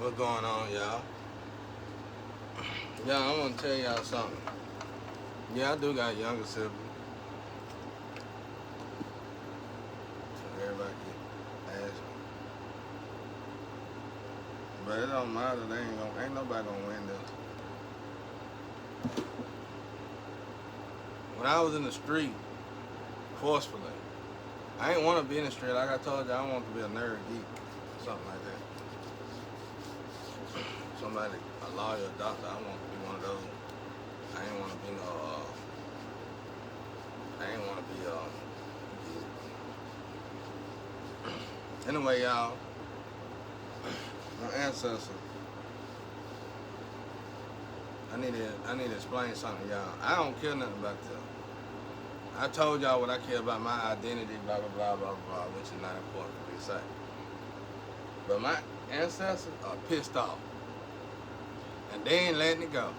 What's going on, y'all? Yeah, I want to tell y'all something. Yeah, I do got younger siblings. So everybody can ask me. But it don't matter. Ain't nobody gonna win this. When I was in the street, forcefully, I ain't want to be in the street. Like I told you, I want to be a nerd geek, something like that. Somebody, a lawyer, a doctor. I want to be one of those. I ain't want to be no. I ain't want to be Anyway, y'all, my ancestors. I need to explain something, y'all. I don't care nothing about them. I told y'all what I care about my identity, blah blah blah blah blah, which is not important for me to say. But my ancestors are pissed off, and they ain't letting it go.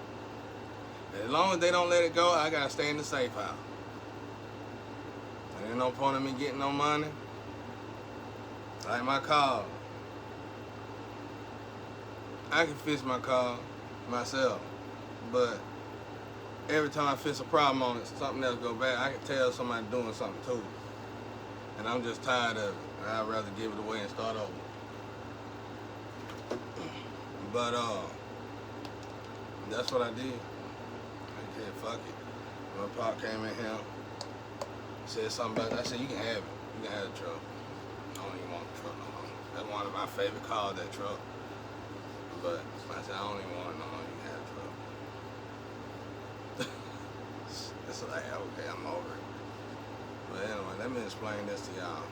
And as long as they don't let it go, I gotta stay in the safe house. And ain't no point in me getting no money. Like my car, I can fix my car myself, but every time I fix a problem on it, something else go bad. I can tell somebody doing something to it, and I'm just tired of it. I'd rather give it away and start over. But that's what I did. I said, fuck it. My pop came in here, said something about it. I said, you can have it. You can have the truck. I don't even want the truck no more. That's one of my favorite cars, that truck. But I said, I don't even want it no more. You can have the truck. It's like, okay, I'm over it. But anyway, let me explain this to y'all.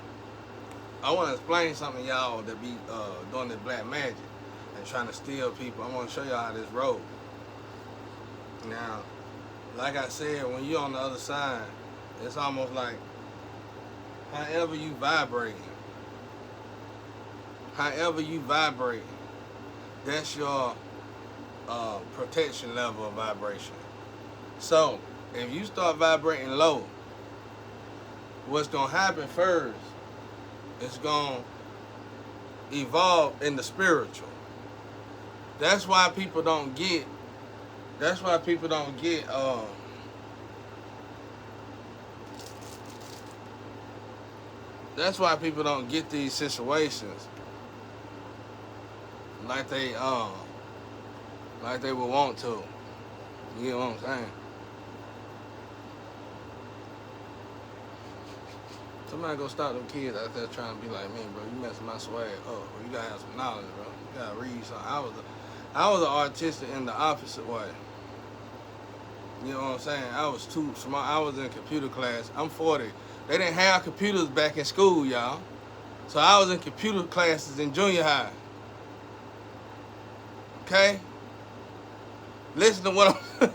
I want to explain something to y'all that be doing this black magic and trying to steal people. I want to show y'all how this road. Now, like I said, when you're on the other side, it's almost like however you vibrate, that's your protection level of vibration. So, if you start vibrating low, what's going to happen first, it's going to evolve in the spiritual. That's why people don't get, that's why people don't get, that's why people don't get these situations like they would want to. You get what I'm saying? Somebody go stop them kids out there trying to be like me, bro. You messing my swag up, bro. You gotta have some knowledge, bro. You gotta read something. I was an artistic in the opposite way. You know what I'm saying? I was too smart. I was in computer class. I'm 40. They didn't have computers back in school, y'all. So I was in computer classes in junior high. Okay? Listen to what I'm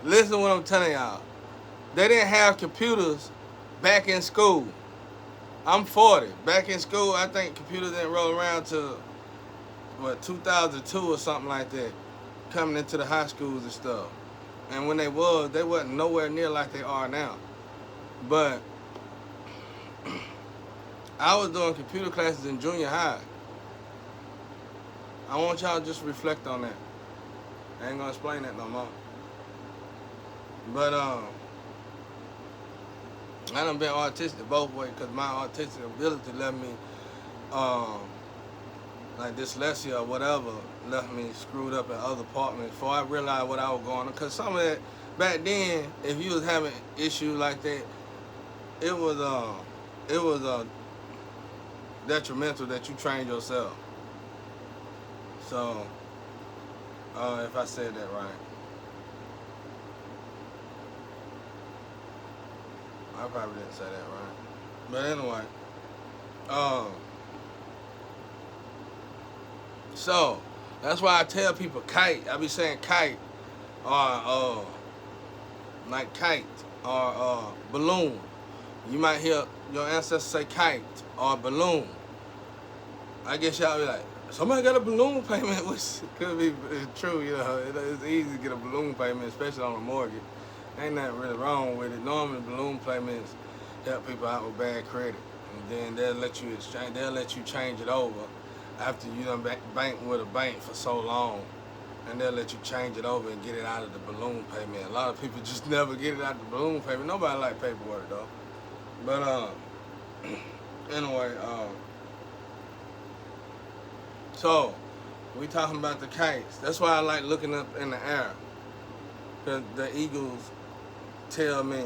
listen to what I'm telling y'all. They didn't have computers back in school. I'm 40. Back in school, I think computers didn't roll around till 2002 or something like that, coming into the high schools and stuff. And when they wasn't nowhere near like they are now. But I was doing computer classes in junior high. I want y'all to just reflect on that. I ain't gonna explain that no more. But I done been autistic both ways because my autistic ability left me, like dyslexia or whatever, left me screwed up in other departments before I realized what I was going on. Because some of that, back then, if you was having issues like that, it was detrimental that you trained yourself. So, if I said that right. I probably didn't say that right. But anyway, so that's why I tell people kite. I be saying kite or like kite or balloon. You might hear your ancestors say kite or balloon. I guess y'all be like, somebody got a balloon payment, which could be true, you know. It's easy to get a balloon payment, especially on a mortgage. Ain't nothing really wrong with it. Normally, balloon payments help people out with bad credit. and then they'll let you exchange. They'll let you change it over after you done bank with a bank for so long, and they'll let you change it over and get it out of the balloon payment. A lot of people just never get it out of the balloon payment. Nobody like paperwork though. But anyway, so we talking about the kites. That's why I like looking up in the air, cause the eagles tell me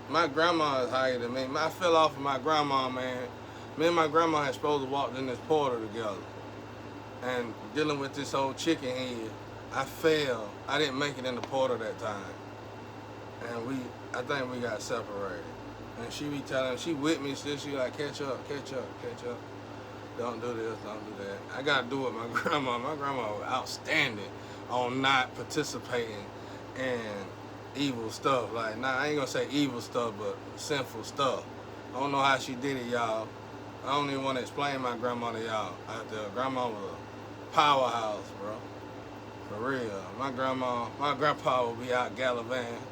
my grandma is higher than me. I fell off of my grandma, man. Me and my grandma had supposed to walk in this portal together. And dealing with this old chicken head, I fell. I didn't make it in the portal that time. And I think we got separated. And she be telling, she with me still, she like, catch up. Don't do this, don't do that. I gotta do it, my grandma. My grandma was outstanding on not participating in evil stuff. Like, I ain't gonna say evil stuff, but sinful stuff. I don't know how she did it, y'all. I don't even want to explain my grandma to y'all. Grandma was a powerhouse, bro. For real. My grandpa would be out gallivanting,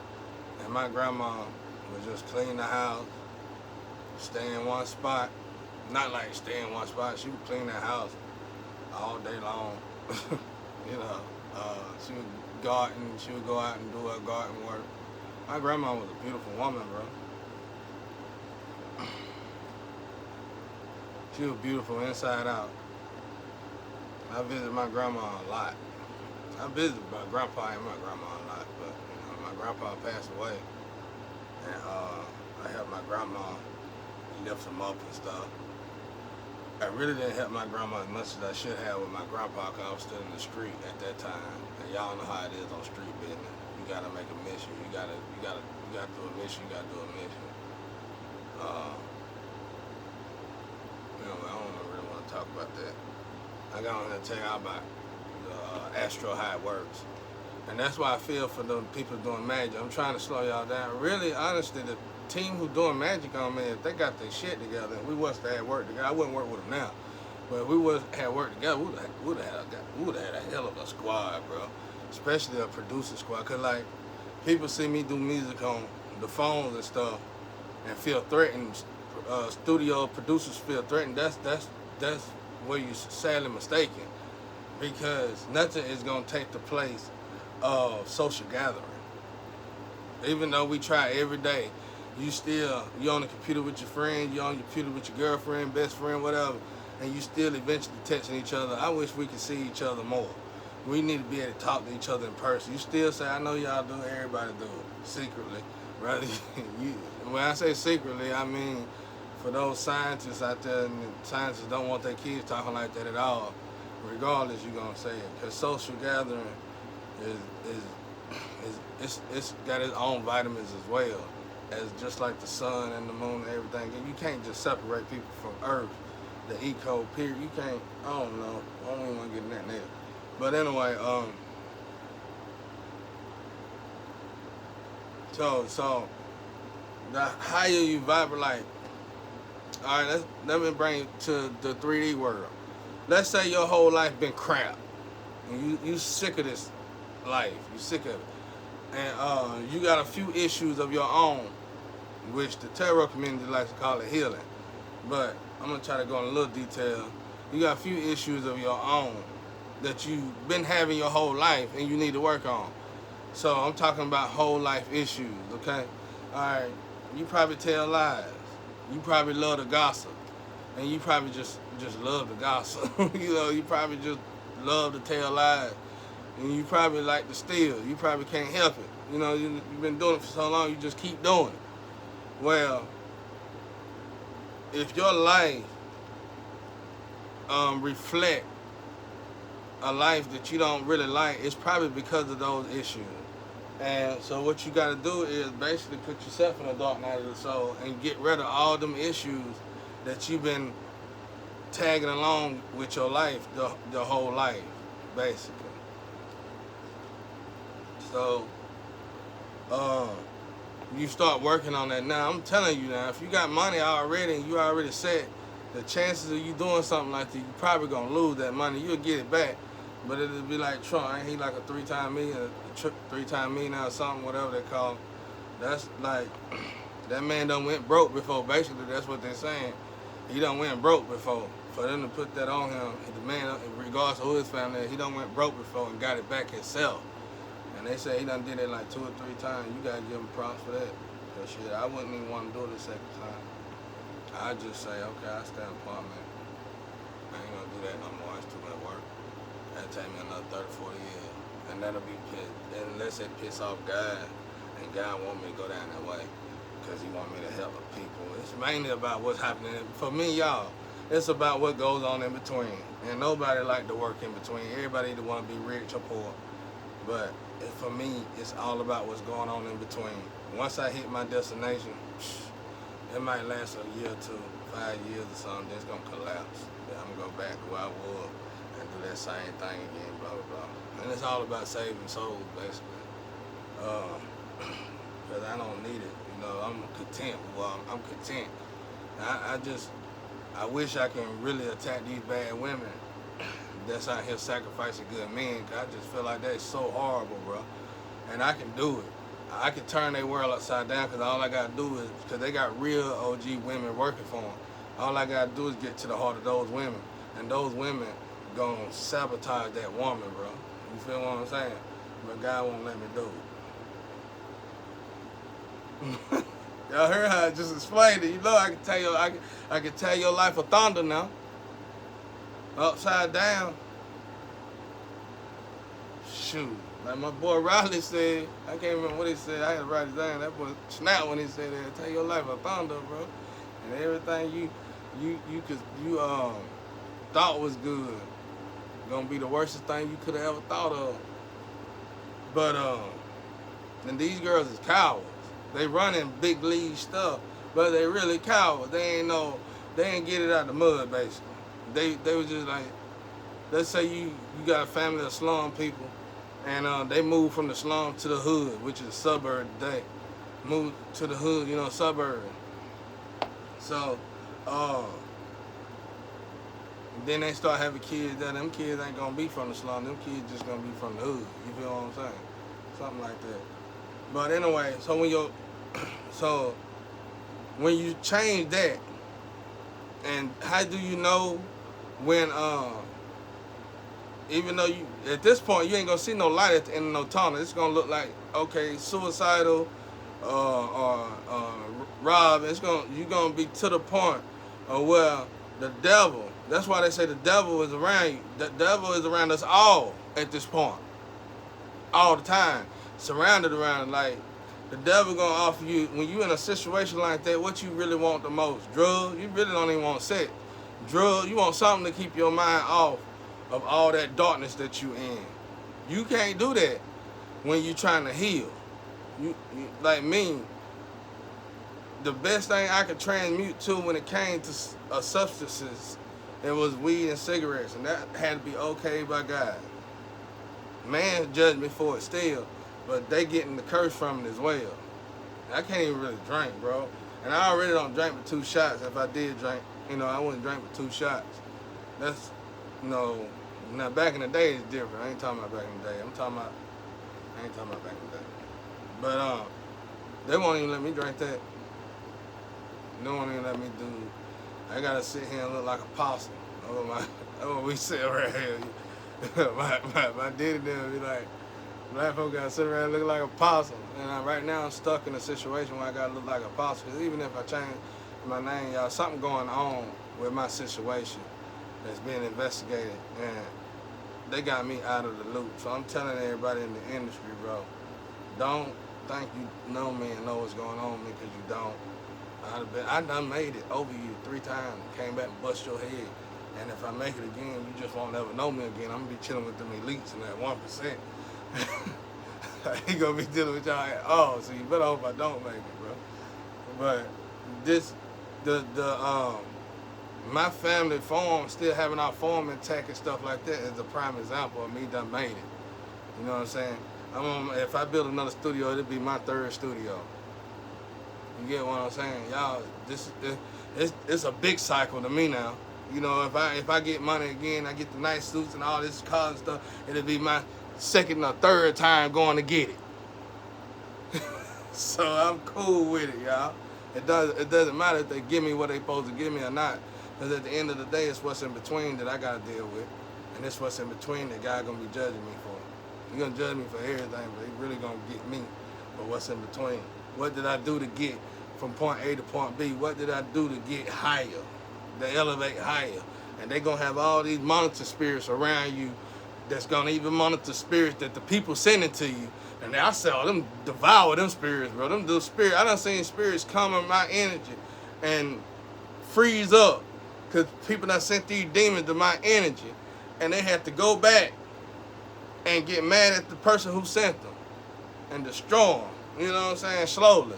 and my grandma would just clean the house, stay in one spot. Not like stay in one spot. She would clean the house all day long. You know, she would garden. She would go out and do her garden work. My grandma was a beautiful woman, bro. She was beautiful inside out. I visit my grandma a lot. I visit my grandpa and my grandma a lot, but you know, my grandpa passed away, and I helped my grandma lift him up and stuff. I really didn't help my grandma as much as I should have with my grandpa, because I was still in the street at that time. And y'all know how it is on street business. You gotta make a mission. You gotta do a mission. You gotta do a mission. You know, I don't really want to talk about that. I got on here to tell y'all about the astro, how it works. And that's why I feel for the people doing magic. I'm trying to slow y'all down. Really, honestly, the team who doing magic on me, if they got their shit together, and we was to have work together, I wouldn't work with them now. But if we was had work together, we would have had a hell of a squad, bro. Especially a producer squad. Cause like, people see me do music on the phones and stuff and feel threatened. Studio producers feel threatened. That's where you're sadly mistaken, because nothing is gonna take the place of social gathering. Even though we try every day, you on the computer with your friend, you on your computer with your girlfriend, best friend, whatever, and you still eventually texting each other. I wish we could see each other more. We need to be able to talk to each other in person. You still say, I know y'all do, everybody do it, secretly, right? When I say secretly, I mean for those scientists out there, and scientists don't want their kids talking like that at all, regardless, you're gonna say it. Because social gathering it's got its own vitamins as well, as just like the sun and the moon and everything. And you can't just separate people from Earth, the eco period. You can't. I don't know. I don't even want to get in that now. But anyway, so the higher you vibrate, like, all right, let me bring it to the 3D world. Let's say your whole life been crap, and you sick of this life. You sick of it, and you got a few issues of your own, which the tarot community likes to call it healing. But I'm gonna try to go in a little detail. You got a few issues of your own that you've been having your whole life, and you need to work on. So I'm talking about whole life issues. Okay, all right. You probably tell lies. You probably love to gossip, and you probably just love to gossip. You know, you probably just love to tell lies, and you probably like to steal. You probably can't help it. You know, you've been doing it for so long, you just keep doing it. Well, if your life reflect a life that you don't really like, it's probably because of those issues. And so what you got to do is basically put yourself in the dark night of the soul and get rid of all them issues that you've been tagging along with your life, the whole life, basically. So you start working on that now. I'm telling you now, if you got money already and you already set, the chances of you doing something like that, you probably gonna lose that money. You'll get it back, but it'll be like Trump. Ain't he like a three-time millionaire or something, whatever they call him? That's like, That man done went broke before. Basically, that's what they're saying. He done went broke before. For them to put that on him, the man, regardless of who his family is, he done went broke before and got it back himself. And they say he done did it like 2 or 3 times. You gotta give him props for that. Cause shit, I wouldn't even want to do it the second time. I just say, okay, I stand apart, man. I ain't gonna do that no more. It's too much work. That'll take me another 30, 40 years. And that'll be pissed. Unless it piss off God, and God want me to go down that way. Because he want me to help the people. It's mainly about what's happening. For me, y'all, it's about what goes on in between. And nobody like to work in between. Everybody either want to be rich or poor. But for me, it's all about what's going on in between. Once I hit my destination, it might last a year or 2, 5 years or something. Then it's going to collapse. Then I'm going to go back to where I was and do that same thing again, blah, blah, blah. And it's all about saving souls, basically. Because I don't need it. You know, I'm content. Well, I'm content. I wish I can really attack these bad women that's out here sacrificing good men. Cause I just feel like that's so horrible, bro. And I can do it. I can turn their world upside down because all I got to do is, because they got real OG women working for them. All I got to do is get to the heart of those women. And those women going to sabotage that woman, bro. You feel what I'm saying? But God won't let me do it. Y'all heard how I just explained it. You know, I can tell your life a thunder now. Upside down. Shoot. Like my boy Riley said, I can't remember what he said. I had to write it down. That boy snapped when he said that. Tell your life a thunder, bro. And everything you thought was good gonna be the worstest thing you could have ever thought of. But and these girls is cowards. They running big league stuff, but they really cowards. They ain't get it out the mud, basically. They was just like, let's say you got a family of slum people, and they moved from the slum to the hood, which is a suburb today. Moved to the hood, suburb. So, then they start having kids that them kids ain't gonna be from the slum. Them kids just gonna be from the hood. You feel what I'm saying? Something like that. But anyway, so when you change that, and how do you know when even though you at this point you ain't gonna see no light at the end of no tunnel, it's gonna look like, okay, suicidal or rob. You're gonna be to the point of where the devil. That's why they say the devil is around you. The devil is around us all at this point, all the time, surrounded around. Like the devil gonna offer you when you in a situation like that. What you really want the most? Drugs? You really don't even want sex. Drugs? You want something to keep your mind off of all that darkness that you in. You can't do that when you trying to heal. You like me. The best thing I could transmute to when it came to substances, it was weed and cigarettes, and that had to be okay by God. Man judged me for it still, but they getting the curse from it as well. I can't even really drink, bro. And I already don't drink with 2 shots. If I did drink, I wouldn't drink with 2 shots. That's, now back in the day it's different. I ain't talking about back in the day. I ain't talking about back in the day. But they won't even let me drink that. They won't even let me do. I gotta sit here and look like a possum. That's what we say right here. my daddy there be like, black folk gotta sit around and look like a possum. And right now I'm stuck in a situation where I gotta look like a possum. Because even if I change my name, y'all, something going on with my situation that's being investigated, and they got me out of the loop. So I'm telling everybody in the industry, bro, don't think you know me and know what's going on with me, because you don't. I done made it over you 3 times, came back and bust your head. And if I make it again, you just won't ever know me again. I'm gonna be chilling with them elites and that 1%. I ain't gonna be dealing with y'all at all. So you better hope I don't make it, bro. But my family farm, still having our farm intact and stuff like that, is a prime example of me done made it. You know what I'm saying? If I build another studio, it'll be my 3rd studio. You get what I'm saying? Y'all, it's a big cycle to me now. If I get money again, I get the nice suits and all this car and stuff, it'll be my 2nd or 3rd time going to get it. So I'm cool with it, y'all. It doesn't matter if they give me what they supposed to give me or not. Because at the end of the day, it's what's in between that I got to deal with. And it's what's in between that God going to be judging me for. He's going to judge me for everything, but He's really going to get me for what's in between. What did I do to get from point A to point B? What did I do to get higher, to elevate higher? And they're going to have all these monitor spirits around you that's going to even monitor spirits that the people sending to you. And I saw them devour them spirits, bro. Them spirits. I done seen spirits come in my energy and freeze up because people done sent these demons to my energy, and they had to go back and get mad at the person who sent them and destroy them. You know what I'm saying? Slowly.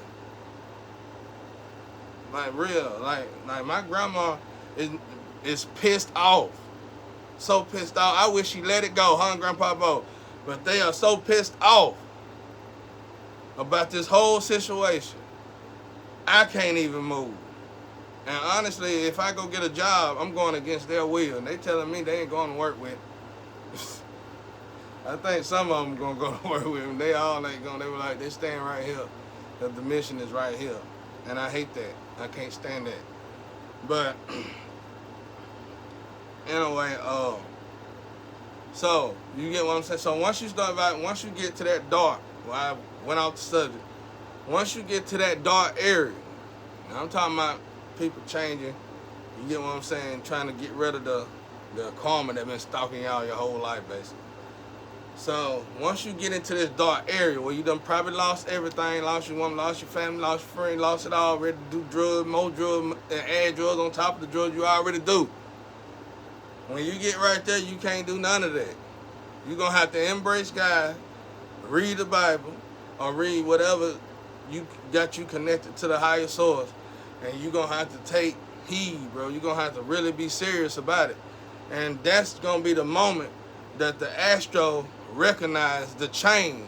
Like real. Like my grandma is pissed off. So pissed off. I wish she let it go, huh, Grandpa Bo? But they are so pissed off about this whole situation. I can't even move. And honestly, if I go get a job, I'm going against their will. And they telling me they ain't going to work with. I think some of them going to go to work with them. They all ain't going. They were like, they staying right here. The mission is right here. And I hate that. I can't stand that. But anyway, so you get what I'm saying? So once you get to that dark, well, I went off the subject. Once you get to that dark area, now I'm talking about people changing, you get what I'm saying, trying to get rid of the karma that been stalking y'all your whole life, basically. So once you get into this dark area where you done probably lost everything, lost your woman, lost your family, lost your friend, lost it all, ready to do drugs, more drugs, and add drugs on top of the drugs you already do. When you get right there, you can't do none of that. You're going to have to embrace God, read the Bible, or read whatever you got you connected to the higher source. And you're going to have to take heed, bro. You're going to have to really be serious about it. And that's going to be the moment that the astro recognize the change.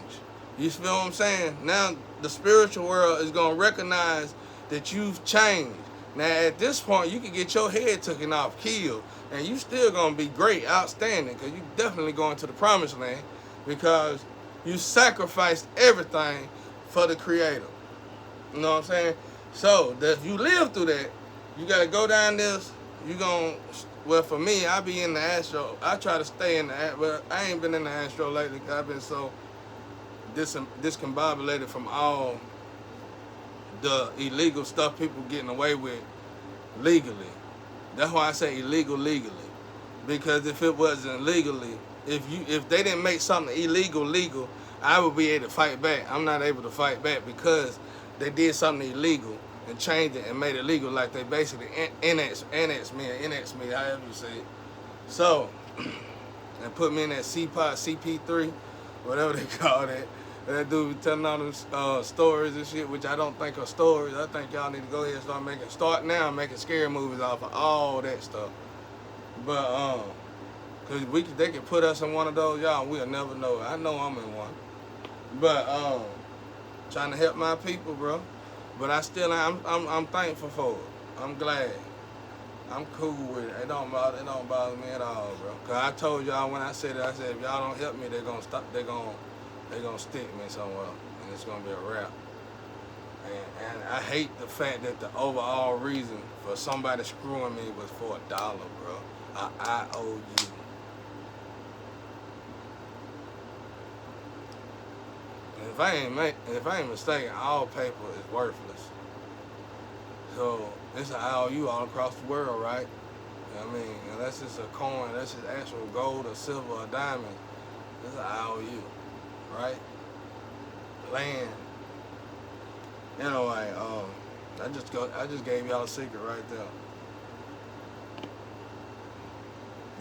You feel what I'm saying? Now the spiritual world is going to recognize that you've changed. Now at this point, you can get your head taken off, killed, and you still going to be great, outstanding, because you definitely going to the promised land because you sacrificed everything for the Creator. You know what I'm saying? So that if you live through that, you got to go down this, you going to, well, for me, I be in the astro. I try to stay in the astro. Well, I ain't been in the astro lately because I've been so discombobulated from all the illegal stuff people getting away with legally. That's why I say illegal legally. Because if it wasn't legally, if they didn't make something illegal legal, I would be able to fight back. I'm not able to fight back because they did something illegal and changed it and made it legal, like they basically annexed me, however you say it. So, and put me in that CPOT, CP3, whatever they call that. That dude be telling all them stories and shit, which I don't think are stories. I think y'all need to go ahead and start now making scary movies off of all that stuff. But, cause they could put us in one of those, y'all, we'll never know. I know I'm in one. But, trying to help my people, bro. But I'm thankful for it. I'm glad. I'm cool with it. It don't bother me at all, bro. Cause I told y'all when I said it, I said if y'all don't help me, they're gonna stick me somewhere, and it's gonna be a wrap. And I hate the fact that the overall reason for somebody screwing me was for $1, bro. I owe you. If I ain't mistaken, all paper is worthless. So it's an IOU all across the world, right? I mean, unless it's a coin, unless it's actual gold or silver or diamond, it's an IOU, right? Land. Anyway, I just gave y'all a secret right there.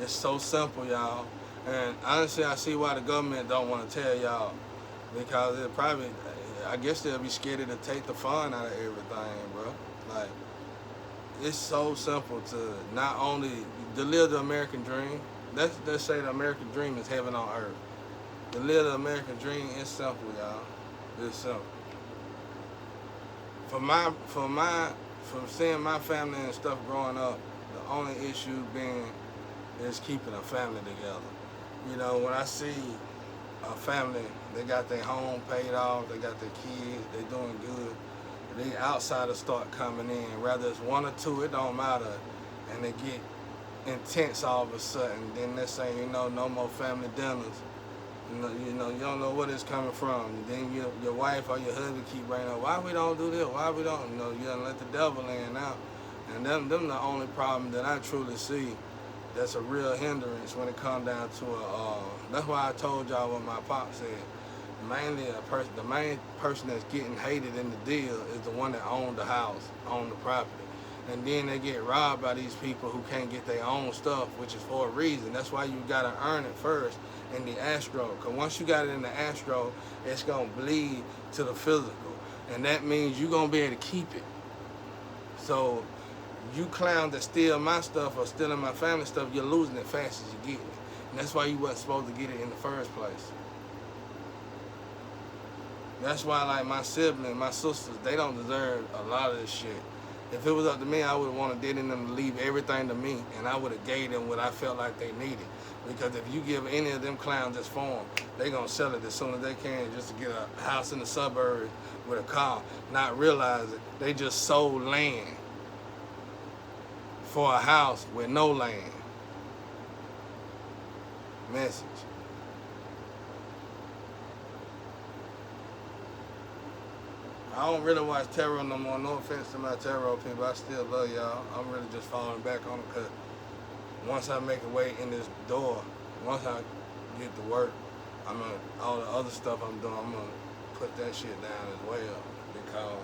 It's so simple, y'all. And honestly, I see why the government don't want to tell y'all. Because I guess they'll be scared to take the fun out of everything, bro. Like, it's so simple to not only to live the American dream. Let's say the American dream is heaven on earth. To live the American dream is simple, y'all. It's simple. From seeing my family and stuff growing up, the only issue being is keeping a family together. You know, when I see a family, they got their home paid off, they got their kids, they doing good, the outsiders start coming in. Whether it's one or two, it don't matter. And they get intense all of a sudden. Then next thing you know, no more family dinners. You don't know where it's coming from. Then your wife or your husband keep bringing up, why we don't do this, why we don't, you done let the devil in now. And them the only problem that I truly see that's a real hindrance when it comes down to that's why I told y'all what my pop said. Mainly the main person that's getting hated in the deal is the one that owned the house, owned the property. And then they get robbed by these people who can't get their own stuff, which is for a reason. That's why you gotta earn it first in the astro. Cause once you got it in the astro, it's gonna bleed to the physical. And that means you're gonna be able to keep it. So you clowns that steal my stuff or stealing my family stuff, you're losing it fast as you get it. And that's why you wasn't supposed to get it in the first place. That's why, like, my siblings, my sisters, they don't deserve a lot of this shit. If it was up to me, I would have wanted them to leave everything to me, and I would have gave them what I felt like they needed. Because if you give any of them clowns this form, they gonna sell it as soon as they can just to get a house in the suburbs with a car, not realizing they just sold land for a house with no land. Message. I don't really watch tarot no more. No offense to my tarot people. I still love y'all. I'm really just falling back on it because once I make a way in this door, once I get to work, all the other stuff I'm doing, I'm going to put that shit down as well because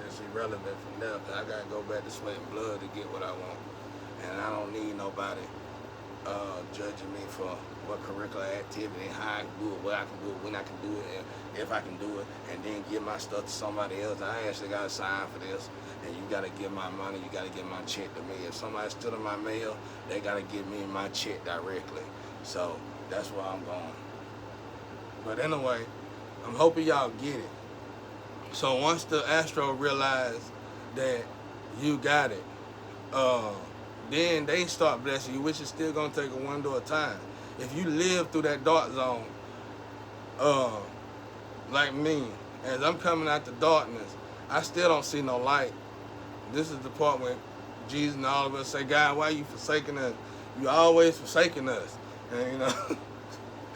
it's irrelevant from there. I got to go back to sweat and blood to get what I want. And I don't need nobody judging me for what curricular activity, how I can do it, what I can do it, when I can do it, and if I can do it, and then give my stuff to somebody else. I actually got to sign for this, and you got to give my money, you got to give my check to me. If somebody's stealing my mail, they got to give me my check directly. So that's where I'm going. But anyway, I'm hoping y'all get it. So once the Astro realize that you got it, then they start blessing you, which is still gonna take a one door at a time. If you live through that dark zone, like me, as I'm coming out the darkness, I still don't see no light. This is the part when Jesus and all of us say, God, why are you forsaking us? You always forsaking us. And I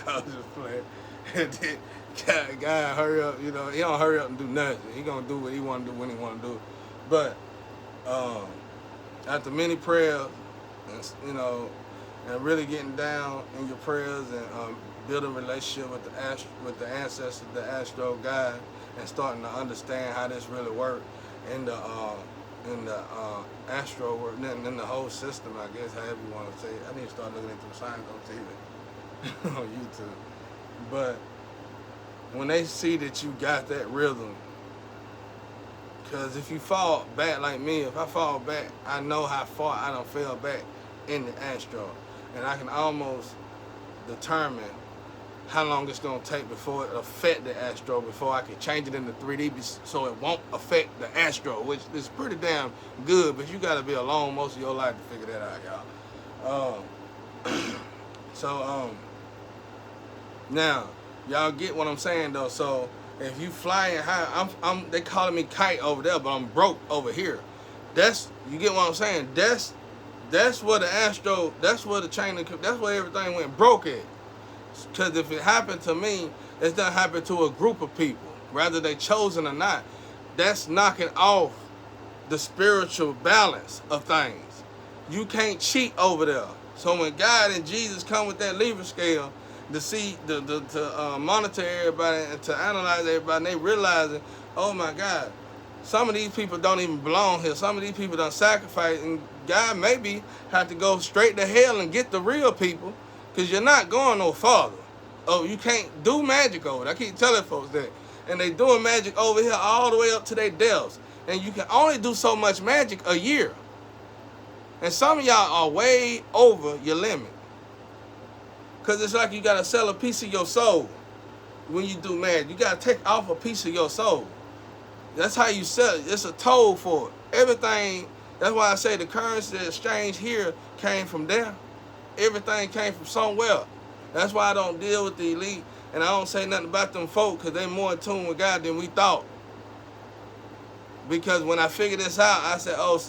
was just playing. And then God, hurry up, he don't hurry up and do nothing. He gonna do what he wanna do when he wanna do it. But after many prayers, and really getting down in your prayers and building a relationship with the ancestors, the Astro guide, and starting to understand how this really works in the Astro work, in the whole system, I guess, however you want to say it. I need to start looking into the science on TV, on YouTube. But when they see that you got that rhythm, because if you fall back like me, if I fall back, I know how far I done fell back in the Astro. And I can almost determine how long it's going to take before it affect the Astro, before I can change it into 3D so it won't affect the Astro, which is pretty damn good, but you got to be alone most of your life to figure that out, y'all. Now, y'all get what I'm saying, though. So if you flying high, they calling me kite over there, but I'm broke over here. You get what I'm saying? That's where the Astro, that's where the chain, that's where everything went broke at. Because if it happened to me, it's not happened to a group of people, whether they chosen or not. That's knocking off the spiritual balance of things. You can't cheat over there. So when God and Jesus come with that Libra scale to see, to monitor everybody and to analyze everybody, and they realizing, oh my God, some of these people don't even belong here. Some of these people don't sacrifice, and God maybe have to go straight to hell and get the real people, because you're not going no farther. Oh, you can't do magic over there. I keep telling folks that. And they doing magic over here all the way up to their deaths. And you can only do so much magic a year. And some of y'all are way over your limit. Because it's like you got to sell a piece of your soul when you do magic. You got to take off a piece of your soul. That's how you sell it. It's a toll for it. Everything, that's why I say the currency exchange here came from there. Everything came from somewhere. That's why I don't deal with the elite, and I don't say nothing about them folk, because they more in tune with God than we thought. Because when I figured this out, I said, oh,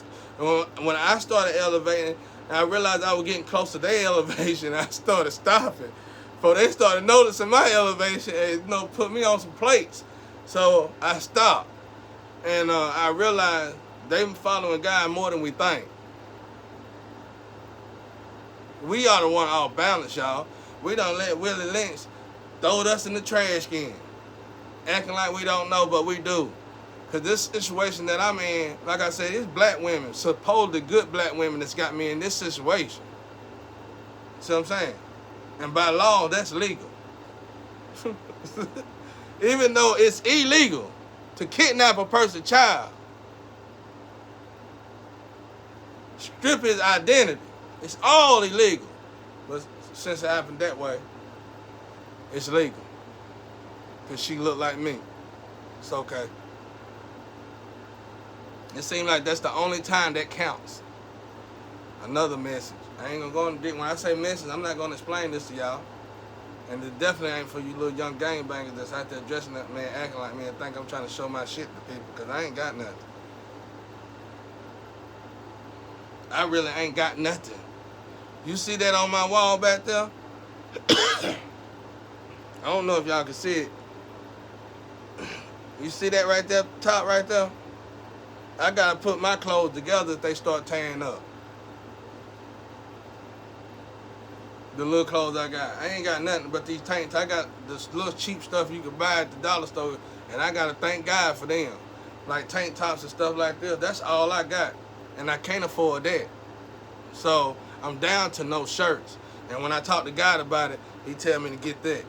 when I started elevating, and I realized I was getting close to their elevation, I started stopping. So they started noticing my elevation and, put me on some plates. So I stopped. And I realized they following God more than we think. We are the one off balance, y'all. We done let Willie Lynch throw us in the trash can. Acting like we don't know, but we do. Because this situation that I'm in, like I said, it's black women, supposedly good black women that's got me in this situation. See what I'm saying? And by law, that's legal. Even though it's illegal to kidnap a person's child, strip his identity, it's all illegal. But since it happened that way, it's legal. Because she looked like me. It's okay. It seems like that's the only time that counts. Another message. I ain't gonna go into deep. When I say message, I'm not gonna explain this to y'all. And it definitely ain't for you little young gangbangers that's out there dressing up, man, acting like me and think I'm trying to show my shit to people, because I ain't got nothing. I really ain't got nothing. You see that on my wall back there? I don't know if y'all can see it. You see that right there, top right there? I gotta put my clothes together if they start tearing up. The little clothes I got. I ain't got nothing but these tanks. I got this little cheap stuff you can buy at the dollar store, and I gotta thank God for them. Like tank tops and stuff like this. That's all I got. And I can't afford that. So I'm down to no shirts. And when I talk to God about it, he tell me to get that.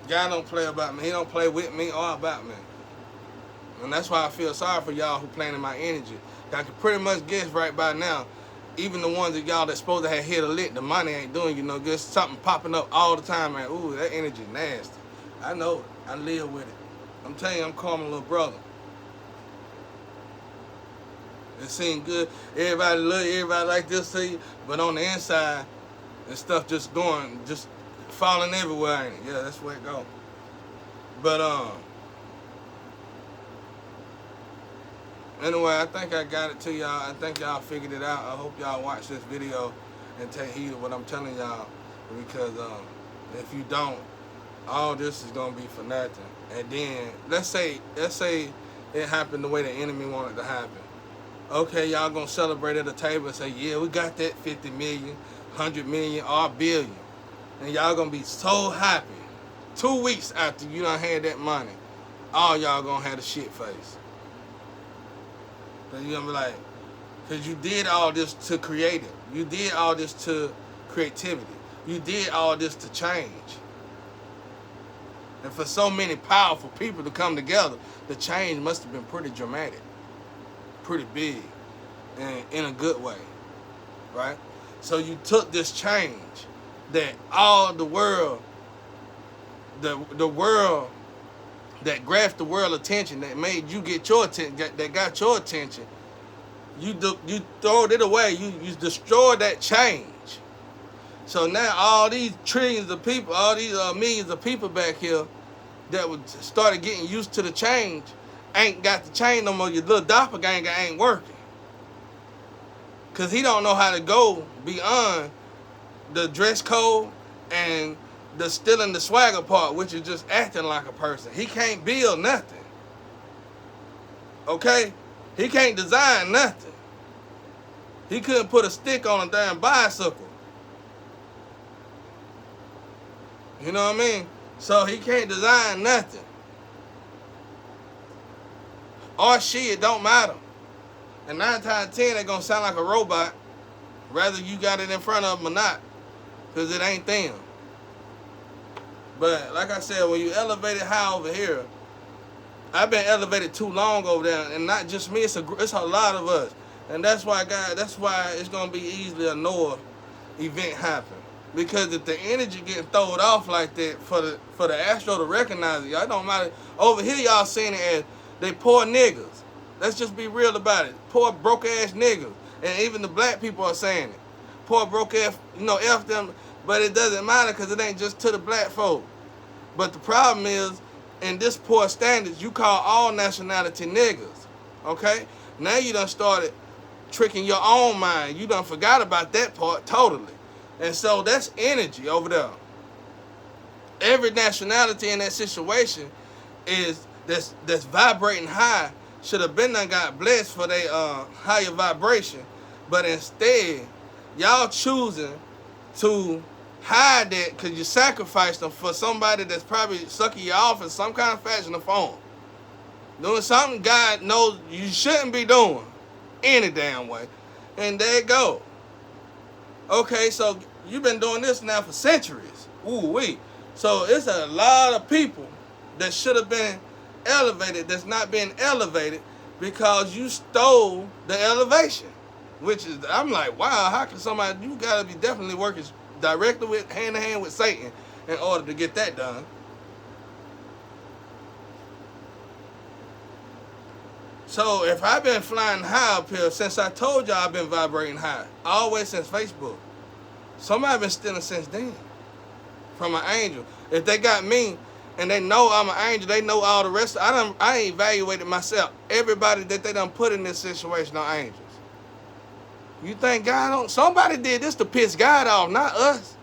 God don't play about me. He don't play with me or about me. And that's why I feel sorry for y'all who playing in my energy. I can pretty much guess right by now, even the ones that y'all that's supposed to have hit a lick, the money ain't doing you no good. Something popping up all the time, man. Ooh, that energy nasty. I know it. I live with it. I'm telling you, I'm calling my little brother. It seems good. Everybody look, everybody like this to you, but on the inside, and stuff just falling everywhere, ain't it? Yeah, that's where it go. But anyway, I think I got it to y'all. I think y'all figured it out. I hope y'all watch this video and take heed of what I'm telling y'all, because if you don't, all this is gonna be for nothing. And then let's say it happened the way the enemy wanted to happen. Okay, y'all gonna celebrate at the table and say, yeah, we got that 50 million, 100 million, or $1 billion. And y'all gonna be so happy. 2 weeks after you done had that money, all y'all gonna have a shit face. Cause you're gonna be like, cause you did all this to create it. You did all this to creativity. You did all this to change. And for so many powerful people to come together, the change must have been pretty dramatic. Pretty big, and in a good way, right? So you took this change that all the world, the world that grasped the world attention, that made you get your attention, that got your attention, you throwed it away. You destroyed that change. So now all these trillions of people, all these millions of people back here that would started getting used to the change, ain't got the change no more. Your little doppelganger ain't working. Because he don't know how to go beyond the dress code and the stealing the swagger part, which is just acting like a person. He can't build nothing. Okay? He can't design nothing. He couldn't put a stick on a damn bicycle. You know what I mean? So he can't design nothing. Or she, it don't matter. And 9 times out of 10, they're going to sound like a robot, whether you got it in front of them or not, because it ain't them. But like I said, when you elevate it high over here, I've been elevated too long over there, and not just me, it's a lot of us. And that's why it's going to be easily a Noah event happen. Because if the energy getting thrown off like that for the Astro to recognize it, y'all, it don't matter. Over here, y'all seeing it as they poor niggas. Let's just be real about it. Poor broke ass niggas. And even the black people are saying it. Poor broke ass, F them. But it doesn't matter because it ain't just to the black folk. But the problem is, in this poor standards, you call all nationality niggas. Okay? Now you done started tricking your own mind. You done forgot about that part totally. And so that's energy over there. Every nationality in that situation is that's vibrating high should have been done got blessed for their higher vibration. But instead, y'all choosing to hide that because you sacrificed them for somebody that's probably sucking you off in some kind of fashion or form. Doing something God knows you shouldn't be doing any damn way. And there it go. Okay, so you've been doing this now for centuries. Ooh-wee. So it's a lot of people that should have been elevated that's not being elevated because you stole the elevation. Which is, I'm like, wow, how can somebody, you gotta be definitely working directly with, hand in hand with Satan in order to get that done. So if I've been flying high up here since I told y'all I've been vibrating high, always since Facebook, somebody been stealing since then from an angel. If they got me and they know I'm an angel, they know all the rest. I evaluated myself. Everybody that they done put in this situation are angels. You think God don't? Somebody did this to piss God off, not us.